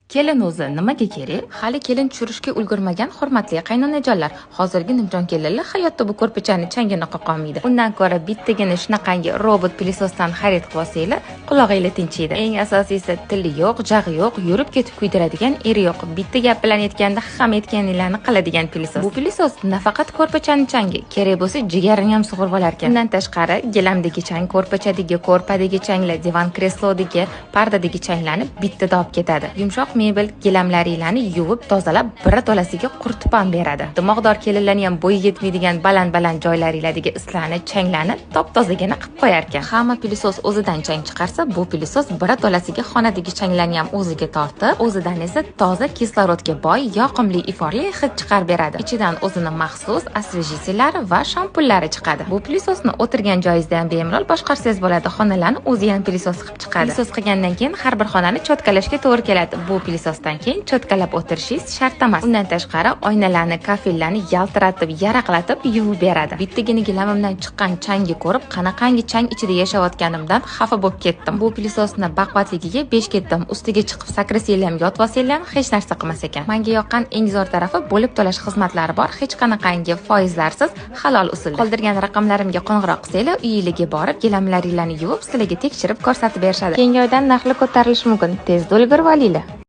Kelin o'zi nimaga kerak? Hali kelin tushirishga ulgurmagan hurmatli qaynonajonlar, hozirgi nimjon kelinlar hayotda bu ko'rpachani changini qoqolmaydi. Undan ko'ra bittagina shunaqangi robot pilososdan xarid qilib olsanglar, qulog'inglar tinchiydi. Eng asosiysi tili yo'q, jag'i yo'q, yurib ketib kuydiradigan eri yo'q. Bitta gap bilan aytganda ham aytganinglarni qiladigan pilosos. Bu pilosos nafaqat ko'rpachani changi, kerak bo'lsa jigarini ham sug'urib olar ekan. Undan tashqari, gilamdagi chang, ko'rpachadagi, ko'rpadagi changlar, divan kreslodagi, pardadagi changlarni bittada olib ketadi. Yumshoq mebel gilamlaringlarni yuvib, tozalab, birato'lasiga quritib ham beradi. Dimoqdor kelinlarni ham bo'yi yetmaydigan baland-baland joylaringlardagi islarni, changlarni top-tozagina qilib qo'yar ekan. Hamma pilosos o'zidan chang chiqarsa, bu pilosos birato'lasiga xonadagi changlarni ham o'ziga tortib, o'zidan esa toza kislorodga boy, yoqimli iforli hid chiqarib beradi. Ichidan o'zining maxsus освежителлari va shampunlari chiqadi. Bu pilososni o'tirgan joyingizda ham bemalol boshqarsangiz bo'ladi. Xonalarni o'zi ham pilosos qilib chiqadi. Pilosos qilgandan keyin har bir xonani chotkalashga to'g'ri keladi. Bu pilososdan keyin chotkalab o'tirishingiz shart emas. Undan tashqari oynalarni, kafellarni yaltiratib, yaraqlatib yuvib beradi. Bittagina gilamimdan chiqqan changi ko'rib, qanaqangi chang ichida yashayotganimdan xafa bo'lib ketdim. Bu pilososni baquvvatligiga besh ketdim. Ustiga chiqib sakrasanglar ham, yotib olsanglar ham hech narsa qilmas ekan. Menga yoqqan eng zo'r tarafi bo'lib to'lash xizmatlari bor. Hech qanaqangi foizlarsiz halol usulda. Qoldirgan raqamlarimga qo'ng'iroq qilsanglar, uyingizga borib, gilamlaringlarni yuvib, sizlarga tekshirib ko'rsatib berishadi. Keyingi oydan narxlar ko'tarilishi mumkin. Tezda ulgurib olinglar.